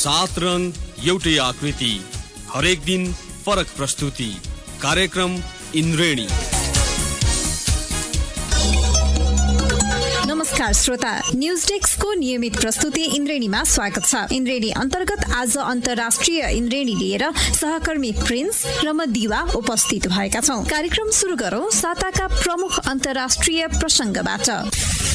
7 रङ एउटै आकृति, हरेक दिन फरक प्रस्तुति। कार्यक्रम इन्द्रेणी। नमस्कार श्रोता, न्यूज डेस्कको नियमित प्रस्तुति इन्द्रेणीमा स्वागत छ। इन्द्रेणी अन्तर्गत आज अन्तर्राष्ट्रिय इन्द्रेणी लिएर सहकर्मी प्रिन्स र म दिवा उपस्थित भएका छौं। कार्यक्रम सुरु गरौं साताका प्रमुख अन्तर्राष्ट्रिय प्रसंगबाट।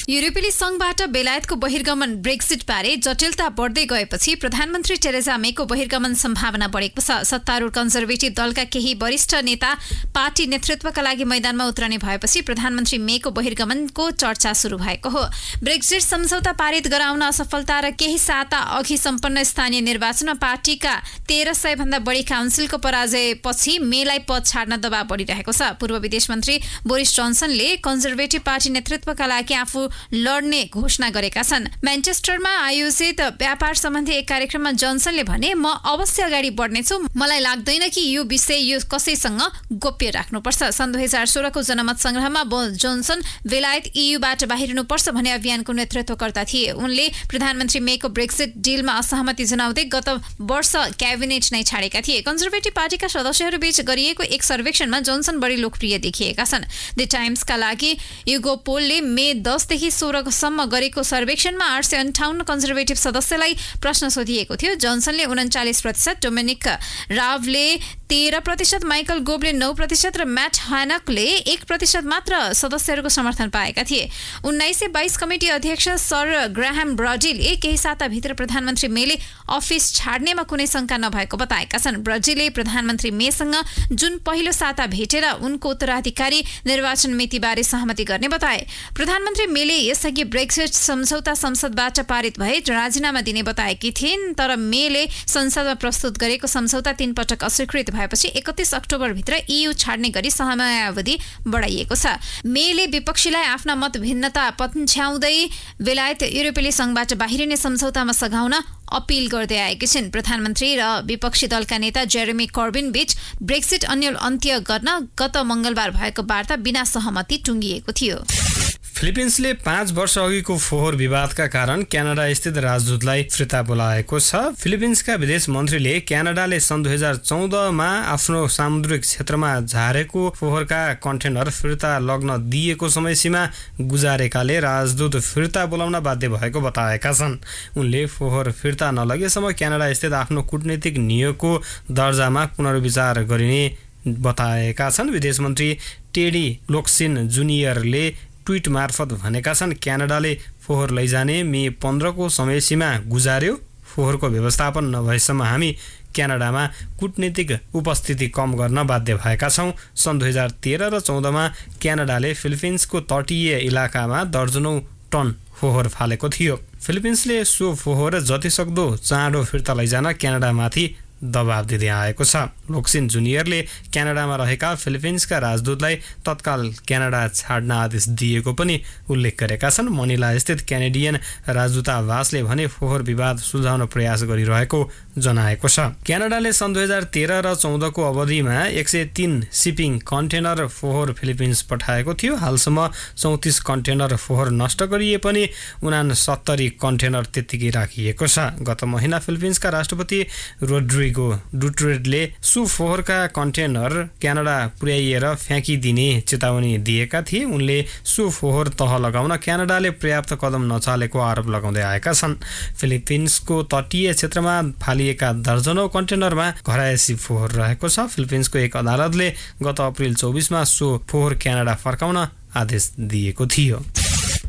युरोपेली संघबाट बेलायतको बहिर्गमन ब्रेक्सिट बारे जटिलता बढ्दै गएपछि प्रधानमन्त्री टेरेजा मेको बहिर्गमन सम्भावना बढेको छ। सत्तारूढ कन्जर्भेटिभ दलका केही वरिष्ठ नेता पार्टी नेतृत्वका लागि मैदानमा उत्रने भएपछि प्रधानमन्त्री मेको बहिर्गमनको चर्चा सुरु भएको हो। ब्रेक्सिट सम्झौता पारित गराउन असफलता र केही साता अघि सम्पन्न स्थानीय निर्वाचनमा पार्टीका 1300 भन्दा बढी काउन्सिलको पराजयपछि मेलाई पद छाड्न दबाव बढिरहेको छ। पूर्व विदेश मन्त्री बोरिस जोन्सनले कन्जर्भेटिभ पार्टी नेतृत्वका लागि आफू लड्ने घोषणा गरेका छन्। म्यान्चेस्टरमा आयोजित व्यापार सम्बन्धी एक कार्यक्रममा जोन्सनले भने, म अवश्य अगाडि बढ्नेछु। मलाई लाग्दैन कि यो विषय यो कसैसँग गोप्य राख्नुपर्छ। सन् 2016 को जनमत संग्रहमा जोन्सन बेलायत ईयूबाट बाहिरिनुपर्छ भन्ने अभियानको नेतृत्वकर्ता थिए। उनले प्रधानमन्त्री मेको ब्रेक्सिट डिलमा असहमति जनाउँदै गत वर्ष क्याबिनेट नै छाडेका थिए। कन्जर्भेटिभ पार्टीका सदस्यहरूबीच गरिएको एक सर्वेक्षणमा जोन्सन बढी लोकप्रिय देखिएका छन्। द टाइम्सका लागि युगो पोलले मे 10 देखि 16 सम्म गरेको सर्वेक्षणमा 858 कन्जर्भेटिभ सदस्यलाई प्रश्न सोधिएको थियो। जोन्सनले 39%, डोमिनिक रावले 13%, माइकल गोबले 9% र म्याट हानकले 1% मात्र सदस्यहरूको समर्थन पाएका थिए। 1922 कमिटी अध्यक्ष सर ग्राहम ब्रडीले केही साताभित्र प्रधानमन्त्री मेले अफिस छाड्नेमा कुनै शंका नभएको बताएका छन्। ब्रडीले प्रधानमन्त्री मेसँग जुन पहिलो साता भेटेर उनको उत्तराधिकारी निर्वाचन मितिबारे सहमति गर्ने बताए। प्रधानमन्त्री मेले यसअघि ब्रेक्सिट सम्झौता संसदबाट पारित भए राजीनामा दिने बताएकी थिइन्, तर मेले संसदमा प्रस्तुत गरेको सम्झौता 3 पटक अस्वीकृत भएपछि 31 अक्टोबरभित्र ईयू छाड्ने गरी समयावधि बढाइएको छ। मेले विपक्षीलाई आफ्ना मत भिन्नता पन्छ्याउँदै बेलायत युरोपेली संघबाट बाहिरिने सम्झौतामा सघाउन अपील गर्दै आएकी छिन्। प्रधानमन्त्री र विपक्षी दलका नेता जेरेमी कर्बिन बीच ब्रेक्सिट अन्त्य गर्न गत मंगलबार भएको वार्ता बिना सहमति टुङ्गिएको थियो। फिलिपिन्सले 5 वर्ष अघिको फोहोर विवादका कारण क्यानाडा स्थित राजदूतलाई फिर्ता बोलाएको छ। फिलिपिन्सका विदेश मन्त्रीले क्यानाडाले सन् 2014मा आफ्नो सामुद्रिक क्षेत्रमा झारेको फोहोरका कन्टेनर फिर्ता लग्न दिएको समयसीमा गुजारेकाले राजदूत फिर्ता बोलाउन बाध्य भएको बताएका छन्। उनले फोहोर फिर्ता नलगेसम्म क्यानाडा स्थित आफ्नो कूटनीतिक नियोगको दर्जामा पुनर्विचार गरिने बताएका छन्। विदेश मन्त्री टेडी लोक्सिन जुनियरले ट्विट मार्फत भनेका छन्, क्यानाडाले फोहोर लैजाने मे 15 को समयसीमा गुजार्यो। फोहोरको व्यवस्थापन नभएसम्म हामी क्यानाडामा कूटनीतिक उपस्थिति कम गर्न बाध्य भएका छौँ। सन् 2013 र 14मा क्यानाडाले फिलिपिन्सको तटीय इलाकामा दर्जनौं टन फोहोर फालेको थियो। फिलिपिन्सले सो फोहोर जतिसक्दो चाँडो फिर्ता लैजान क्यानाडामाथि दबाब दिँदै आएको छ। लोक्सिन जुनियरले क्यानाडामा रहेका फिलिपिन्सका राजदूतलाई तत्काल क्यानाडा छाड्न आदेश दिएको पनि उल्लेख गरेका छन्। मनिला स्थित क्यानेडियन राजदूतावासले भने फोहोर विवाद सुल्झाउन प्रयास गरिरहेको जनाएको छ। क्यानाडाले सन् 2013 र 14 को अवधिमा 103 शिपिङ कन्टेनर फोहोर फिलिपिन्स पठाएको थियो। हालसम्म 34 कन्टेनर फोहोर नष्ट गरिए पनि 69 कन्टेनर त्यत्तिकै राखिएको छ। गत महिना फिलिपिन्सका राष्ट्रपति रोड्रिगो डुटरेटले सो फोहोरका कन्टेनर क्यानाडा पुर्याइएर फ्याँकिदिने चेतावनी दिएका थिए। उनले सो फोहोर तह लगाउन क्यानाडाले पर्याप्त कदम नचालेको आरोप लगाउँदै आएका छन्। फिलिपिन्सको तटीय क्षेत्रमा फालिएका दर्जनौं कन्टेनरमा घरायसी फोहोर रहेको छ। फिलिपिन्सको एक अदालतले गत अप्रिल 24मा सो फोहोर क्यानाडा फर्काउन आदेश दिएको थियो।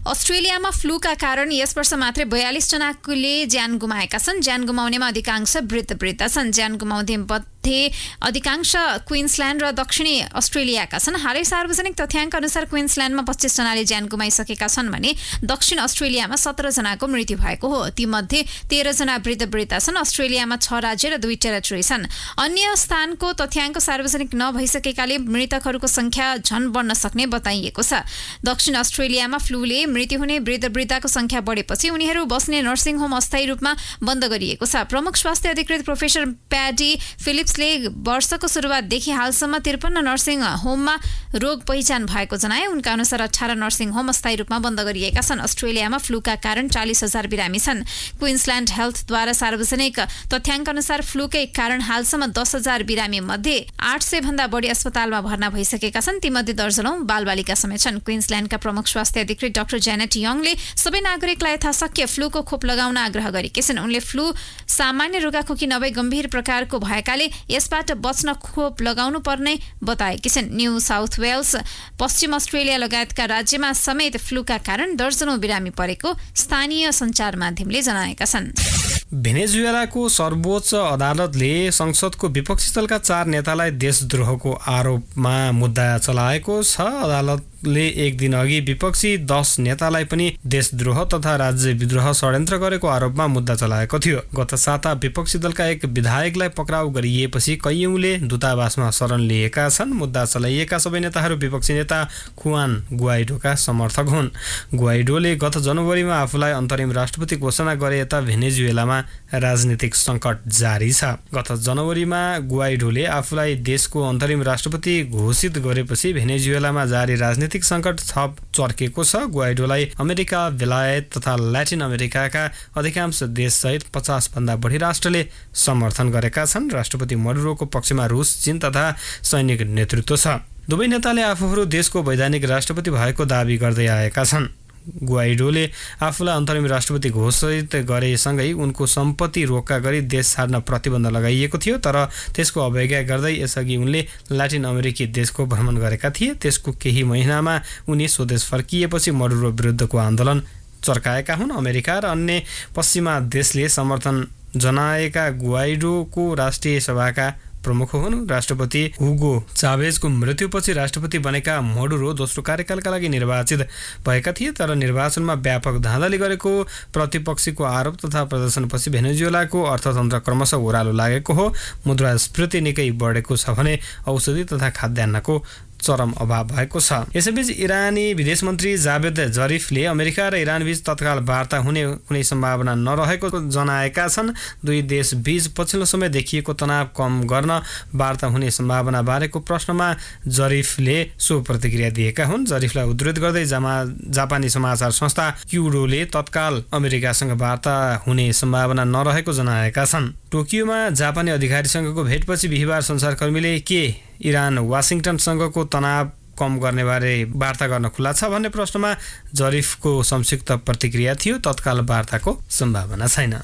अस्ट्रेलियामा फ्लूका कारण यस वर्ष मात्रै 42 जनाले ज्यान गुमाएका छन्। ज्यान गुमाउनेमा अधिकांश वृद्ध छन्। ज्यान गुमाउने मध्ये अधिकांश क्वीन्सल्यान्ड र दक्षिणी अस्ट्रेलियाका छन्। हालै सार्वजनिक तथ्याङ्क अनुसार क्वीन्सल्यान्डमा 25 जनाले ज्यान गुमाइसकेका छन् भने दक्षिण अस्ट्रेलियामा 17 जनाको मृत्यु भएको हो। तीमध्ये 13 जना वृद्ध छन्। अस्ट्रेलियामा 6 राज्य र 2 टेरिटोरी छन्। अन्य स्थानको तथ्याङ्क सार्वजनिक नभइसकेकाले मृतकहरूको संख्या झन बढ्न सक्ने बताइएको छ। दक्षिण अस्ट्रेलियामा फ्लूले मृत्यु हुने वृद्धको संख्या बढेपछि उनीहरू बस्ने नर्सिङ होम अस्थायी रूपमा बन्द गरिएको छ। प्रमुख स्वास्थ्य अधिकृत प्रोफेसर प्याडी फिलिप्सले वर्षको सुरुवातदेखि हालसम्म 53 नर्सिङ होममा रोग पहिचान भएको जनाए। उनका अनुसार 18 नर्सिङ होम अस्थायी रूपमा बन्द गरिएका छन्। अस्ट्रेलियामा फ्लूका कारण 40,000 बिरामी छन्। क्वीन्सल्यान्ड हेल्थद्वारा सार्वजनिक तथ्याङ्क अनुसार फ्लूकै कारण हालसम्म 10,000 बिरामी मध्ये 800 भन्दा बढी अस्पतालमा भर्ना भइसकेका छन्। तीमध्ये दर्जनौं बालबालिका समेत छन्। क्वीन्सल्यान्डका प्रमुख स्वास्थ्य अधिकृत डाक्टर जेनेट यङले सबै नागरिकलाई यथाशक्य फ्लूको खोप लगाउन आग्रह गरेकी छिन्। उनले फ्लू सामान्य रुगाखोकी नभई गम्भीर प्रकारको भएकाले यसबाट बच्न खोप लगाउनु पर्ने बताएकी छिन्। न्यू साउथ वेल्स, पश्चिम अस्ट्रेलिया लगायतका राज्यमा समेत फ्लूका कारण दर्जनौं बिरामी परेको स्थानीय सञ्चार माध्यमले जनाएका छन्। भेनेजुएलाको सर्वोच्च अदालतले संसदको विपक्षी दलका 4 नेतालाई देशद्रोहको आरोपमा मुद्दा चलाएको छ। अदालतले एक दिन अघि विपक्षी 10 नेतालाई पनि देशद्रोह तथा राज्य विद्रोह षड्यन्त्र गरेको आरोपमा मुद्दा चलाएको थियो। गत साता विपक्षी दलका एक विधायकलाई पक्राउ गरिएपछि कैयौंले दूतावासमा शरण लिएका छन्। मुद्दा चलाइएका सबै नेताहरू विपक्षी नेता खुआन गुआइडोका समर्थक हुन्। गुआइडोले गत जनवरीमा आफूलाई अन्तरिम राष्ट्रपति घोषणा गरे यता भेनेजुएलामा राजनीतिक सङ्कट जारी छ। गत जनवरीमा गुआइडोले आफूलाई देशको अन्तरिम राष्ट्रपति घोषित गरेपछि भेनेजुएलामा जारी राजनीतिक सङ्कट थप चर्केको छ। गुआइडोलाई अमेरिका, बेलायत तथा ल्याटिन अमेरिकाका अधिकांश देशसहित 50 भन्दा बढी राष्ट्रले समर्थन गरेका छन्। राष्ट्रपति मडुरोको पक्षमा रुस, चीन तथा सैनिक नेतृत्व छ। दुवै नेताले आफूहरू देशको वैधानिक राष्ट्रपति भएको दाबी गर्दै आएका छन्। गुआइडोले आफूलाई अन्तरिम राष्ट्रपति घोषित गरेसँगै उनको सम्पत्ति रोक्का गरी देश छाड्न प्रतिबन्ध लगाइएको थियो, तर त्यसको अवज्ञा गर्दै यसअघि उनले ल्याटिन अमेरिकी देशको भ्रमण गरेका थिए। त्यसको केही महिनामा उनी स्वदेश फर्किएपछि मडुरो विरुद्धको आन्दोलन चर्काएका हुन्। अमेरिका र अन्य पश्चिमा देशले समर्थन जनाएका गुआइडोको राष्ट्रिय सभाका प्रमुख हुन्। राष्ट्रपति हुगो चावेजको मृत्युपछि राष्ट्रपति बनेका मडुरो दोस्रो कार्यकालका लागि निर्वाचित भएका थिए, तर निर्वाचनमा व्यापक धाँधली गरेको प्रतिपक्षीको आरोप तथा प्रदर्शनपछि भेनेजुएलाको अर्थतन्त्र क्रमशः ओह्रालो लागेको हो। मुद्रास्फीति निकै बढेको छ भने औषधि तथा खाद्यान्नको चरम अभाव भएको छ। यसैबीच इरानी विदेश मन्त्री जावेद जरिफले अमेरिका र इरानबीच तत्काल वार्ता हुने कुनै सम्भावना नरहेको जनाएका छन्। दुई देश बीच पछिल्लो समय देखिएको तनाव कम गर्न वार्ता हुने सम्भावना बारेको प्रश्नमा जरिफले सो प्रतिक्रिया दिएका हुन्। जरिफलाई उद्धृत गर्दै जापानी समाचार संस्था क्युडोले तत्काल अमेरिकासँग वार्ता हुने सम्भावना नरहेको जनाएका छन्। टोकियोमा जापानी अधिकारीसँगको भेटपछि बिहिबार सञ्चारकर्मीले के इरान वाशिङटनसँगको तनाव कम गर्ने बारे वार्ता गर्न खुला छ भन्ने प्रश्नमा जरिफको संक्षिप्त प्रतिक्रिया थियो, तत्काल वार्ताको सम्भावना छैन।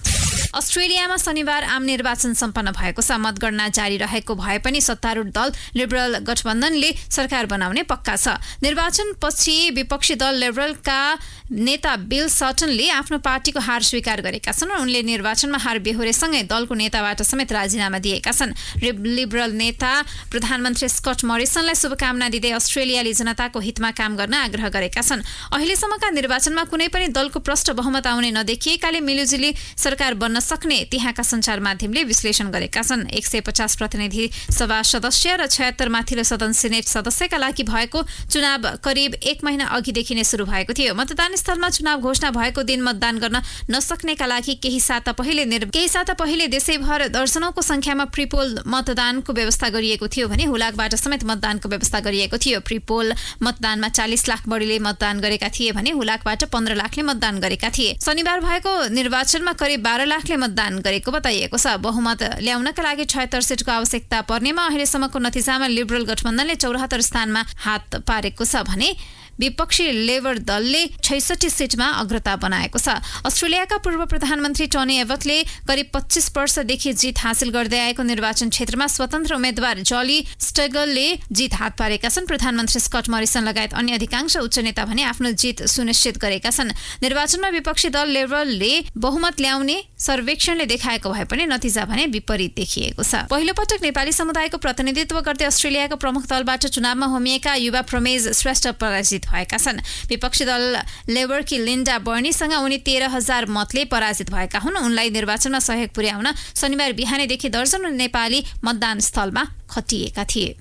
अस्ट्रेलियामा शनिबार आम निर्वाचन सम्पन्न भएको छ। मतगणना जारी रहेको भए पनि सत्तारूढ दल लिबरल गठबन्धनले सरकार बनाउने पक्का छ। निर्वाचनपछि विपक्षी दल लिबरलका नेता बिल सटनले आफ्नो पार्टीको हार स्वीकार गरेका छन्। उनले निर्वाचनमा हार बेहोरेसँगै दलको नेताबाट समेत राजीनामा दिएका छन्। लिबरल नेता प्रधानमन्त्री स्कट मरिसनलाई शुभकामना दिँदै अस्ट्रेलियाली जनताको हितमा काम गर्न आग्रह गरेका छन्। अहिलेसम्मका निर्वाचनमा कुनै पनि दलको प्रष्ट बहुमत आउने नदेखिएकाले मिलिजुली सरकार बन्न सक्ने त्यहाँका सञ्चार माध्यमले विश्लेषण गरेका छन्। 150 प्रतिनिधि सभा सदस्य र 76 माथिल्लो सदन सिनेट सदस्यका लागि भएको चुनाव करिब 1 महिना अघिदेखि नै सुरु भएको थियो। मतदान स्थलमा चुनाव घोषणा भएको दिन मतदान गर्न नसक्नेका लागि केही साता पहिले देशैभर दर्जनौंको संख्यामा प्रिपोल मतदानको व्यवस्था गरिएको थियो भने हुलाकबाट समेत मतदानको व्यवस्था गरिएको थियो। प्रिपोल मतदानमा 40 लाख बढीले मतदान गरेका थिए भने हुलाकबाट 15 लाखले मतदान गरेका थिए। शनिबार भएको निर्वाचनमा करिब 12 लाखले मतदान गरेको बताइएको छ। बहुमत ल्याउनका लागि 76 सिटको आवश्यकता पर्नेमा अहिलेसम्मको नतिजामा लिबरल गठबन्धनले 74 स्थानमा हात पारेको छ भने विपक्षी लेबर दलले 66 सिटमा अग्रता बनाएको छ। अस्ट्रेलियाका पूर्व प्रधानमन्त्री टोनी एबटले करिब 25 वर्षदेखि जित हासिल गर्दै आएको निर्वाचन क्षेत्रमा स्वतन्त्र उम्मेद्वार जली स्टेगलले जित हात पारेका छन्। प्रधानमन्त्री स्कट मरिसन लगायत अन्य अधिकांश उच्च नेता भने आफ्नो जित सुनिश्चित गरेका छन्। निर्वाचनमा विपक्षी दल लिबरलले बहुमत ल्याउने सर्वेक्षणले देखाएको भए पनि नतिजा भने विपरीत देखिएको छ। पहिलो पटक नेपाली समुदायको प्रतिनिधित्व गर्दै अस्ट्रेलियाको प्रमुख दलबाट चुनावमा होमिएका युवा प्रमेश श्रेष्ठ पराजित भएका छन्। विपक्षी दल लेबरकी लिन्डा बर्नीसँग उनी 13,000 मतले पराजित भएका हुन्। उनलाई निर्वाचनमा सहयोग पुर्याउन शनिबार बिहानैदेखि दर्जनौं नेपाली मतदान स्थलमा खटिएका थिए।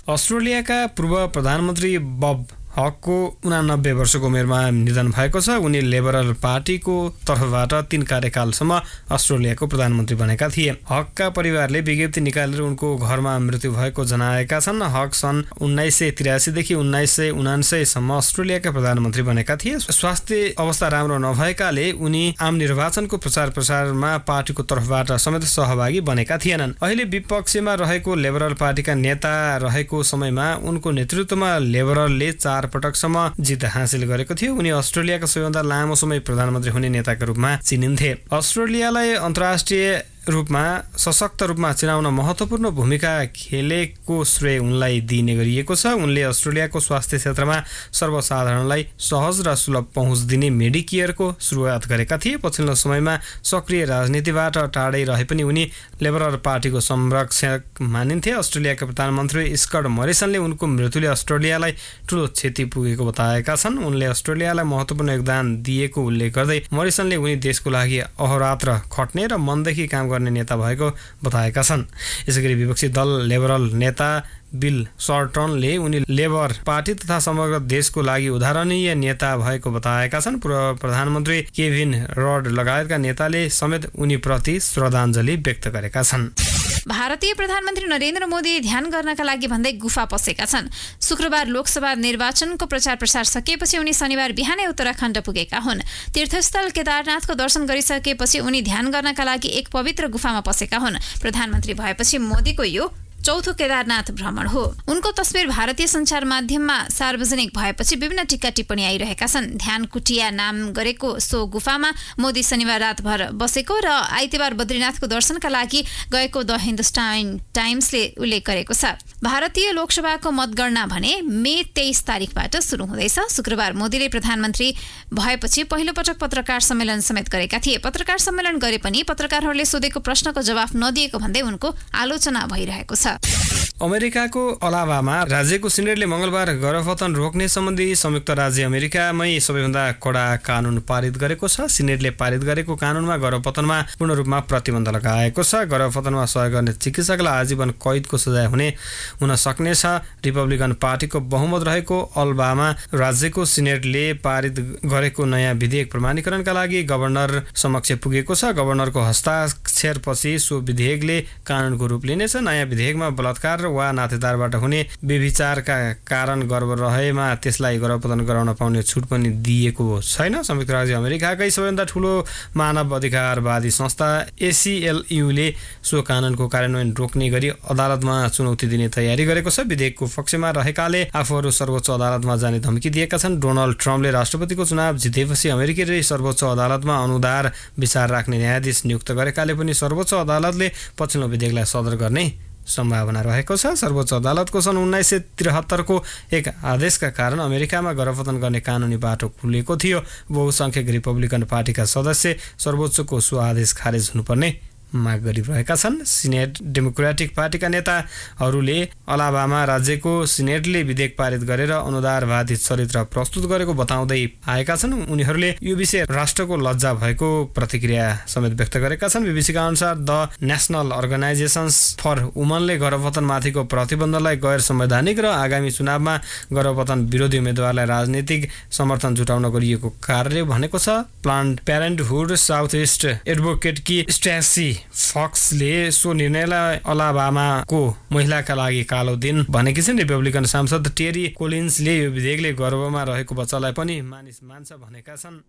अस्ट्रेलियाका पूर्व प्रधानमन्त्री बब हकको 89 वर्षको उमेरमा निधन भएको छ। उनी लिबरल पार्टीको तर्फबाट 3 कार्यकालसम्म अस्ट्रेलियाको प्रधानमन्त्री बनेका थिए। हकका परिवारले विज्ञप्ति निकालेर उनको घरमा मृत्यु भएको जनाएका छन्। हक सन् 1983 देखि 1979 सम्म अस्ट्रेलियाका प्रधानमन्त्री बनेका थिए। स्वास्थ्य अवस्था राम्रो नभएकाले उनी आम निर्वाचनको प्रचार प्रसारमा पार्टीको तर्फबाट समेत सहभागी बनेका थिएनन्। अहिले विपक्षमा रहेको लिबरल पार्टीका नेता रहेको समयमा उनको नेतृत्वमा लिबरलले 4 पटकसम्म जित हासिल गरेको थियो। उनी अस्ट्रेलियाका सबैभन्दा लामो समय प्रधानमन्त्री हुने नेताका रूपमा चिनिन्थे। अस्ट्रेलियालाई अन्तर्राष्ट्रिय रूपमा सशक्त रूपमा चिनाउन महत्त्वपूर्ण भूमिका खेलेको श्रेय उनलाई दिइने गरिएको छ। उनले अस्ट्रेलियाको स्वास्थ्य क्षेत्रमा सर्वसाधारणलाई सहज र सुलभ पहुँच दिने मेडिकेयरको सुरुवात गरेका थिए। पछिल्लो समयमा सक्रिय राजनीतिबाट टाढै रहे पनि उनी लिबरल पार्टीको संरक्षक मानिन्थे। अस्ट्रेलियाका प्रधानमन्त्री स्कट मरिसनले उनको मृत्युले अस्ट्रेलियालाई ठूलो क्षति पुगेको बताएका छन्। उनले अस्ट्रेलियालाई महत्त्वपूर्ण योगदान दिएको उल्लेख गर्दै मरिसनले उनी देशको लागि अहोरात्र खट्ने र मनदेखि काम गर्ने नेता भएको बताएका छन्। यसैगरी विपक्षी दल लिबरल नेता बिल सर्टनले उनी लेबर पार्टी तथा समग्र देशको लागि उदाहरणीय नेता भएको बताएका छन्। पूर्व प्रधानमन्त्री केभिन रड लगायतका नेताले समेत उनीप्रति श्रद्धाञ्जली व्यक्त गरेका छन्। भारतीय प्रधानमन्त्री नरेन्द्र मोदी ध्यान गर्नका लागि भन्दै गुफा पसेका छन्। शुक्रबार लोकसभा निर्वाचनको प्रचार प्रसार सकिएपछि उनी शनिबार बिहानै उत्तराखण्ड पुगेका हुन्। तीर्थस्थल केदारनाथको दर्शन गरिसकेपछि उनी ध्यान गर्नका लागि एक पवित्र गुफामा पसेका हुन्। प्रधानमन्त्री भएपछि मोदीको यो चौथो केदारनाथ भ्रमण हो। उनको तस्बिर भारतीय सञ्चार माध्यममा सार्वजनिक भएपछि विभिन्न टिक्का टिप्पणी आइरहेका छन्। ध्यान कुटिया नाम गरेको सो गुफामा मोदी शनिबार रातभर बसेको र आइतबार बद्रीनाथको दर्शनका लागि गएको द हिन्दुस्तान टाइम्सले उल्लेख गरेको छ। भारतीय लोकसभाको मतगणना भने मे 23 तारिकबाट सुरु हुँदैछ। शुक्रबार मोदीले प्रधानमन्त्री भएपछि पहिलो पटक पत्रकार सम्मेलन समेत गरेका थिए। पत्रकार सम्मेलन गरे पनि पत्रकारहरूले सोधेको प्रश्नको जवाफ नदिएको भन्दै उनको आलोचना भइरहेको छ। अमेरिकाको अलाबामा राज्यको सिनेटले मंगलबार गर्भपतन रोक्ने सम्बन्धी संयुक्त राज्य अमेरिकामै सबैभन्दा कडा कानून पारित गरेको छ। सिनेटले पारित गरेको कानूनमा गर्भपतनमा पूर्ण रूपमा प्रतिबन्ध लगाएको छ। गर्भपतनमा सहयोग गर्ने चिकित्सकलाई आजीवन कैदको सजाय हुन सक्नेछ। रिपब्लिकन पार्टीको बहुमत रहेको अलाबामा राज्यको सिनेटले पारित गरेको नयाँ विधेयक प्रमाणीकरणका लागि गभर्नर समक्ष पुगेको छ। गभर्नरको हस्ताक्षरपछि सो विधेयकले कानूनको रूप लिनेछ। नयाँ विधेयकमा बलात्कार वा नातेदारबाट हुने व्यभिचारका कारण गर्भ रहेमा त्यसलाई गर्भपतन गराउन पाउने छुट पनि दिएको छैन। संयुक्त राज्य अमेरिकाकै सबैभन्दा ठूलो मानव अधिकारवादी संस्था ACLU-ले सो कानूनको कार्यान्वयन रोक्ने गरी अदालतमा चुनौती दिने तयारी गरेको छ। विधेयकको पक्षमा रहेकाले आफूहरू सर्वोच्च अदालतमा जाने धम्की दिएका छन्। डोनाल्ड ट्रम्पले राष्ट्रपतिको चुनाव जितेपछि अमेरिकीले सर्वोच्च अदालतमा अनुदार विचार राख्ने न्यायाधीश नियुक्त गरेकाले पनि सर्वोच्च अदालतले पछिल्लो विधेयकलाई सदर गर्ने सम्भावना रहेको छ। सर्वोच्च अदालतको सन् 1973 को एक आदेशका कारण अमेरिकामा गर्भपतन गर्ने कानुनी बाटो खुलेको थियो। बहुसंख्यक रिपब्लिकन पार्टीका सदस्य सर्वोच्चको सो आदेश खारेज हुनुपर्ने माग गरिरहेका छन्। सिनेट डेमोक्रेटिक पार्टीका नेताहरूले अलाबामा राज्यको सिनेटले विधेयक पारित गरेर अनुदारवादी चरित्र प्रस्तुत गरेको बताउँदै आएका छन्। उनीहरूले यो विषय राष्ट्रको लज्जा भएको प्रतिक्रिया समेत व्यक्त गरेका छन्। बीबीसीका अनुसार द नेशनल अर्गनाइजेसन्स फर वुमनले गर्भपतनमाथिको प्रतिबन्धलाई गैर संवैधानिक र आगामी चुनावमा गर्भपतन विरोधी उम्मेद्वारलाई राजनीतिक समर्थन जुटाउन गरिएको कार्य भनेको छ। प्लान्ड प्यारेन्टहुड साउथ इस्ट एडभोकेटकी स्ट्यासी फक्सले सो निर्णयलाई अलाबामाको महिलाका लागि कालो दिन भनेकी छिन्। रिपब्लिकन सांसद टेरी कोलिन्सले यो विधेयकले गर्भमा रहेको बच्चालाई पनि मानिस मान्छ भनेका छन्।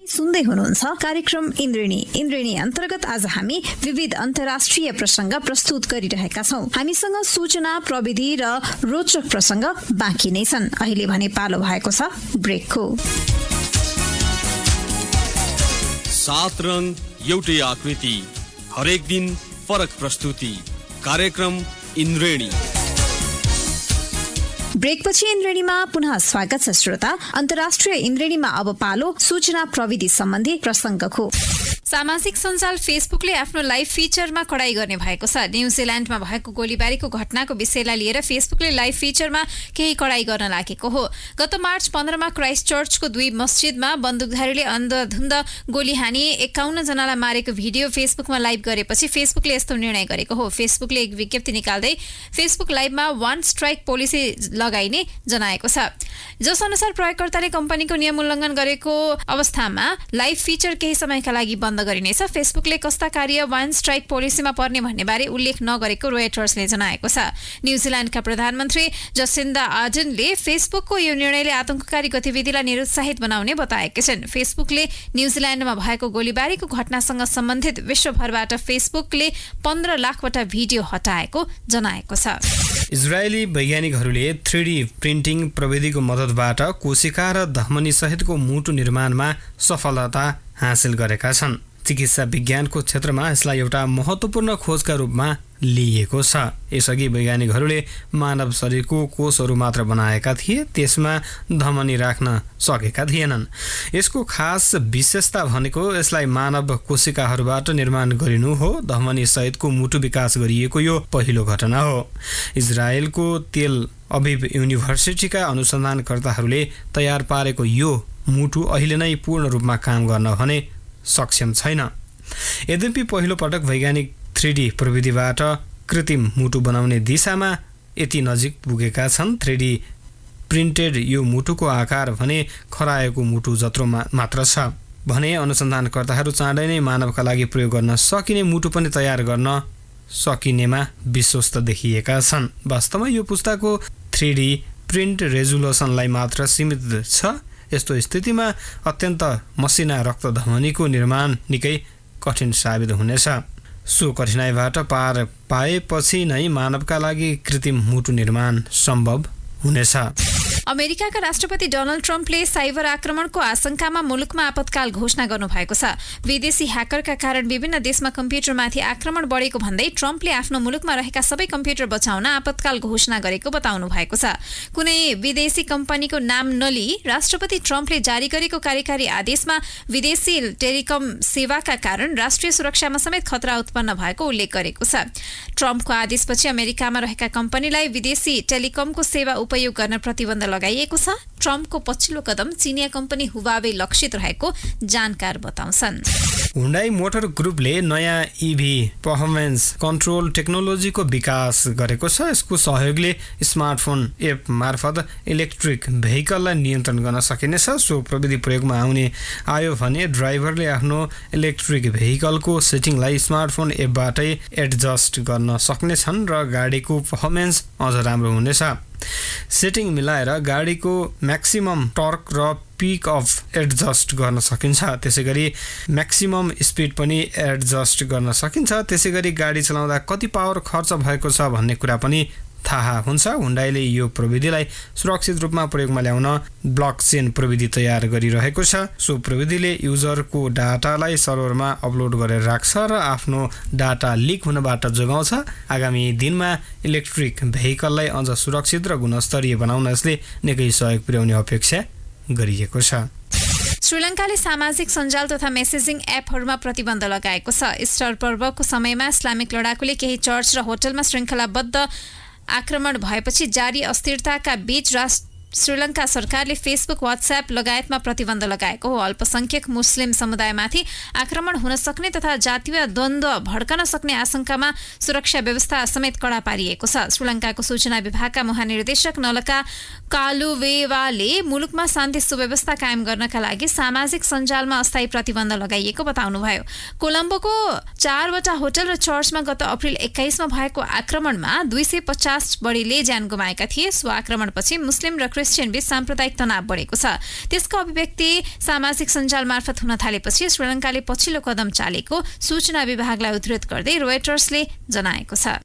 सुन्दै हुनुहुन्छ कार्यक्रम इन्द्रेणी अन्तर्गत आज हामी विविध अन्तर्राष्ट्रिय प्रसंग प्रस्तुत गरिरहेका छौं। हामीसँग सूचना प्रविधि र रोचक प्रसंग बाँकी नै छन्। अहिले भने पालो भएको छ ब्रेकको। 7 रङ एउटै आकृति, हरेक दिन फरक प्रस्तुति। कार्यक्रम इन्द्रेणी। ब्रेकपछि इन्द्रेणीमा पुनः स्वागत छ श्रोता। अन्तर्राष्ट्रिय इन्द्रेणीमा अब पालो सूचना प्रविधि सम्बन्धी प्रसंगको। सामाजिक सञ्जाल फेसबुकले आफ्नो लाइभ फिचरमा कडाई गर्ने भएको छ। न्युजिल्यान्डमा भएको गोलीबारीको घटनाको विषयलाई लिएर फेसबुकले लाइभ फिचरमा केही कडाई गर्न लागेको हो। गत मार्च 15 क्राइस्ट चर्चको 2 मस्जिदमा बन्दुकधारीले अन्धधुन्द गोली हानी 51 जनालाई मारेको भिडियो फेसबुकमा लाइभ गरेपछि फेसबुकले यस्तो निर्णय गरेको हो। फेसबुकले एक विज्ञप्ति निकाल्दै फेसबुक लाइभमा 1 स्ट्राइक पोलिसी लगाइने जनाएको छ, जस अनुसार प्रयोगकर्ताले कम्पनीको नियम उल्लङ्घन गरेको अवस्थामा लाइभ फिचर केही समयका लागि बन्द गरिनेछ। फेसबुकले कस्ता कार्य 1 स्ट्राइक पोलिसीमा पर्ने भन्ने बारे उल्लेख नगरेको रोयटर्सले जनाएको छ। न्युजिल्यान्डका प्रधानमन्त्री जसिन्दा आर्डनले फेसबुकको यो निर्णयले आतंककारी गतिविधिलाई निरुत्साहित बनाउने बताएका छन्। फेसबुकले न्युजिल्यान्डमा भएको गोलीबारीको घटनासँग सम्बन्धित विश्वभरबाट फेसबुकले 15 लाखवटा भिडियो हटाएको जनाएको छ। इजरायली वैज्ञानिकहरूले 3D प्रिन्टिङ प्रविधिको मद्दतबाट कोशिका र धमनी सहितको मुटु निर्माणमा सफलता हासिल गरेका छन्। चिकित्सा विज्ञानको क्षेत्रमा यसलाई एउटा महत्त्वपूर्ण खोजका रूपमा लिइएको छ। यसअघि वैज्ञानिकहरूले मानव शरीरको कोषहरू मात्र बनाएका थिए, त्यसमा धमनी राख्न सकेका थिएनन्। यसको खास विशेषता भनेको यसलाई मानव कोशिकाहरूबाट निर्माण गरिनु हो। धमनी सहितको मुटु विकास गरिएको यो पहिलो घटना हो। इजरायलको तेल अभिव युनिभर्सिटीका अनुसन्धानकर्ताहरूले तयार पारेको यो मुटु अहिले नै पूर्ण रूपमा काम गर्न भने सक्षम छैन। यद्यपि पहिलो पटक वैज्ञानिक 3D प्रविधिबाट कृत्रिम मुटु बनाउने दिशामा यति नजिक पुगेका छन्। 3D प्रिन्टेड यो मुटुको आकार भने खराएको मुटु जत्रो मात्र छ भने अनुसन्धानकर्ताहरू चाँडै नै मानवका लागि प्रयोग गर्न सकिने मुटु पनि तयार गर्न सकिनेमा विश्वस्त देखिएका छन्। वास्तवमा यो पुस्ताको 3D प्रिन्ट रेजुलेसनलाई मात्र सीमित छ। यस्तो स्थितिमा अत्यन्त मसिना रक्तधमनीको निर्माण निकै कठिन साबित हुनेछ। सो कठिनाइबाट पार पाएपछि नै मानवका लागि कृत्रिम मुटु निर्माण सम्भव हुनेछ। अमेरिकाका राष्ट्रपति डोनाल्ड ट्रम्पले साइबर आक्रमणको आशंकामा मुलुकमा आपतकाल घोषणा गर्नुभएको छ। विदेशी ह्याकरका कारण विभिन्न देशमा कम्प्युटरमाथि आक्रमण बढेको भन्दै ट्रम्पले आफ्नो मुलुकमा रहेका सबै कम्प्युटर बचाउन आपतकाल घोषणा गरेको बताउनु भएको छ। कुनै विदेशी कम्पनीको नाम नलिई राष्ट्रपति ट्रम्पले जारी गरेको कार्यकारी आदेशमा विदेशी टेलिकम सेवाका कारण राष्ट्रिय सुरक्षामा समेत खतरा उत्पन्न भएको उल्लेख गरेको छ। ट्रम्पको आदेशपछि अमेरिकामा रहेका कम्पनीलाई विदेशी टेलिकमको सेवा उपयोग गर्न प्रतिबन्ध लगाइएको छ। ट्रम्पको पछिल्लो कदम चिनिया कम्पनी हुवावे लक्षित रहेको जानकार बताउँछन्। हुन्डाई मोटर ग्रुपले नयाँ इभी पर्फर्मेन्स कन्ट्रोल टेक्नोलोजीको विकास गरेको छ। यसको सहयोगले स्मार्टफोन एप मार्फत इलेक्ट्रिक भेहिकललाई नियन्त्रण गर्न सकिनेछ। सो प्रविधि प्रयोगमा आयो भने ड्राइभरले आफ्नो इलेक्ट्रिक भेहिकलको सेटिङलाई स्मार्टफोन एपबाटै एडजस्ट गर्न सक्नेछन् र गाडीको पर्फर्मेन्स अझ राम्रो हुनेछ। सेटिङ मिलाएर गाडीको म्याक्सिमम टर्क र पिक अफ एडजस्ट गर्न सकिन्छ। त्यसैगरी म्याक्सिमम स्पिड पनि एडजस्ट गर्न सकिन्छ। त्यसैगरी गाडी चलाउँदा कति पावर खर्च भएको छ भन्ने कुरा पनि थाहा हुन्छ। हुन्डाईले यो प्रविधिलाई सुरक्षित रूपमा प्रयोगमा ल्याउन ब्लकचेन प्रविधि तयार गरिरहेको छ। सो प्रविधिले युजरको डाटालाई सर्भरमा अपलोड गरेर राख्छ र आफ्नो डाटा लिक हुनबाट जोगाउँछ। आगामी दिनमा इलेक्ट्रिक भेहिकललाई अझ सुरक्षित र गुणस्तरीय बनाउन यसले निकै सहयोग पुर्याउने अपेक्षा गरिएको छ। श्रीलङ्काले सामाजिक सञ्जाल तथा मेसेजिङ एपहरूमा प्रतिबन्ध लगाएको छ। इस्टर पर्वको समयमा इस्लामिक लडाकुले केही चर्च र होटलमा श्रृङ्खलाबद्ध आक्रमण भएपछि जारी अस्थिरताका बीच श्रीलङ्का सरकारले फेसबुक, व्हाट्सएप लगायतमा प्रतिबन्ध लगाएको हो। अल्पसंख्यक मुस्लिम समुदायमाथि आक्रमण हुन सक्ने तथा जातीय द्वन्द्व भड्कन सक्ने आशंकामा सुरक्षा व्यवस्था समेत कडा पारिएको छ। श्रीलङ्काको सूचना विभागका महानिर्देशक नलका कालुवेवाले मुलुकमा शान्ति सुव्यवस्था कायम गर्नका लागि सामाजिक सञ्जालमा अस्थायी प्रतिबन्ध लगाइएको बताउनुभयो। कोलम्बोको 4वटा होटल र चर्चमा गत अप्रिल 21 मा भएको आक्रमणमा 250 बढीले ज्यान गुमाएका थिए। सो आक्रमणपछि मुस्लिम र क्रिस्चियन बीच साम्प्रदायिक तनाव बढेको छ। त्यसको अभिव्यक्ति सामाजिक सञ्जाल मार्फत हुन थालेपछि श्रीलङ्काले पछिल्लो कदम चालेको सूचना विभागलाई उद्धृत गर्दै रोयटर्सले जनाएको छ।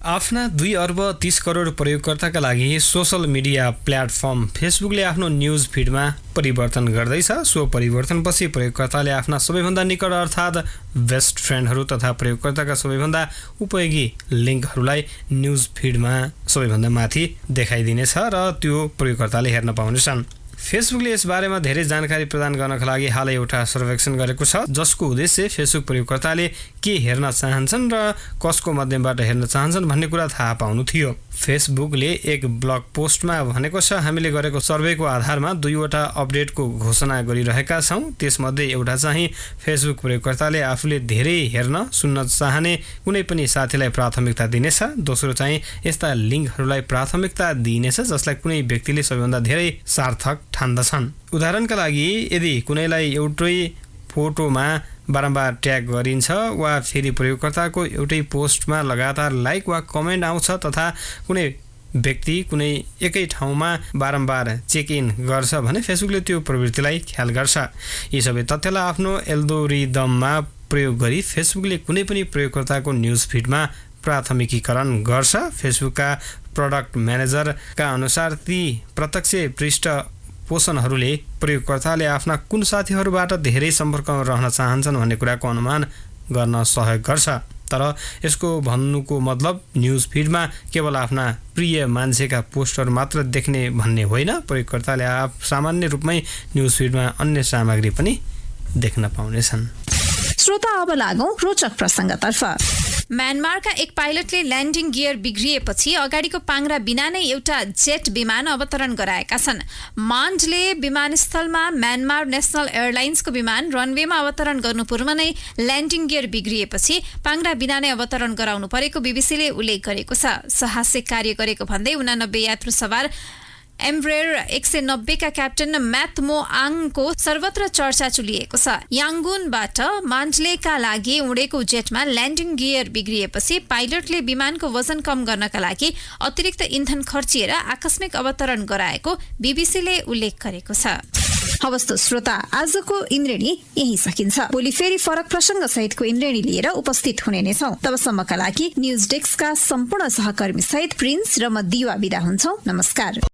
आफ्ना 2 अर्ब 30 करोड प्रयोगकर्ताका लागि सोसल मिडिया प्लेटफर्म फेसबुकले आफ्नो न्युज फिडमा परिवर्तन गर्दैछ। सो परिवर्तनपछि प्रयोगकर्ताले आफ्ना सबैभन्दा निकट अर्थात् बेस्ट फ्रेन्डहरू तथा प्रयोगकर्ताका सबैभन्दा उपयोगी लिङ्कहरूलाई न्युज फिडमा सबैभन्दा माथि देखाइदिनेछ र त्यो प्रयोगकर्ताले हेर्न पाउनेछन्। फेसबुकले यस बारेमा धेरै जानकारी प्रदान गर्नका लागि हालै एउटा सर्वेक्षण गरेको छ, जसको उद्देश्य फेसबुक प्रयोगकर्ताले के हेर्न चाहन्छन् र कसको माध्यमबाट हेर्न चाहन्छन् भन्ने कुरा थाहा पाउनु थियो। फेसबुकले एक ब्लग पोस्टमा भनेको छ, हामीले गरेको सर्वेको आधारमा 2वटा अपडेटको घोषणा गरिरहेका छौँ। त्यसमध्ये एउटा चाहिँ फेसबुक प्रयोगकर्ताले आफूले धेरै हेर्न सुन्न चाहने कुनै पनि साथीलाई प्राथमिकता दिनेछ। दोस्रो चाहिँ यस्ता लिङ्कहरूलाई प्राथमिकता दिइनेछ जसलाई कुनै व्यक्तिले सबैभन्दा धेरै सार्थक ठान्दछन्। उदाहरणका लागि यदि कुनैलाई एउटै फोटोमा बारम्बार ट्याग गरिन्छ वा फेरि प्रयोगकर्ताको एउटै पोस्टमा लगातार लाइक वा कमेन्ट आउँछ तथा कुनै व्यक्ति कुनै एकै ठाउँमा बारम्बार चेक इन गर्छ भने फेसबुकले त्यो प्रवृत्तिलाई ख्याल गर्छ। यी सबै तथ्यलाई आफ्नो एल्गोरिदममा प्रयोग गरी फेसबुकले कुनै पनि प्रयोगकर्ताको न्युज फिडमा प्राथमिकीकरण गर्छ। फेसबुकका प्रडक्ट म्यानेजरका अनुसार ती प्रत्यक्ष पृष्ठ पोषणहरूले प्रयोगकर्ताले आफ्ना कुन साथीहरूबाट धेरै सम्पर्कमा रहन चाहन्छन् भन्ने कुराको अनुमान गर्न सहयोग गर्छ। तर यसको भन्नुको मतलब न्युज फिडमा केवल आफ्ना प्रिय मान्छेका पोस्टहरू मात्र देख्ने भन्ने होइन। प्रयोगकर्ताले सामान्य रूपमै न्युज फिडमा अन्य सामग्री पनि देख्न पाउनेछन्। श्रोता, अब लागौं रोचक प्रसङ्गतर्फ। म्यानमारका एक पाइलटले ल्यान्डिङ गियर बिग्रिएपछि अगाडिको पाङ्रा बिना नै एउटा जेट विमान अवतरण गराएका छन्। मान्डले विमानस्थलमा म्यानमार नेसनल एयरलाइन्सको विमान रनवेमा अवतरण गर्नु पूर्व नै ल्यान्डिङ गियर बिग्रिएपछि पाङ्रा बिना नै अवतरण गराउनु परेको बीबीसीले उल्लेख गरेको छ। साहसिक कार्य गरेको भन्दै 89 यात्रु सवार एम्ब्रेयर 190 का क्याप्टेन म्याथ मो आङको सर्वत्र चर्चा चुलिएको छ। याङ्गुनबाट मान्डलेका लागि उडेको जेटमा ल्यान्डिङ गियर बिग्रिएपछि पाइलटले विमानको वजन कम गर्नका लागि अतिरिक्त इन्धन खर्चिएर आकस्मिक अवतरण गराएको बीबीसीले उल्लेख गरेको छ। हवस् त श्रोता, आजको इन्द्रेणी यही सकिन्छ। भोलि फेरि फरक प्रसङ्ग सहितको इन्द्रेणी लिएर उपस्थित हुने नै छौँ। तबसम्मका लागि न्युज डेस्कका सम्पूर्ण सहकर्मी सहित प्रिन्स र म दिवा बिदा हुन्छौँ। नमस्कार।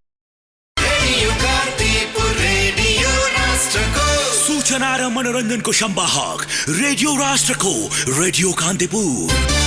सूचना र मनोरञ्जनको सम्वाहक रेडियो राष्ट्रको रेडियो कान्तिपुर।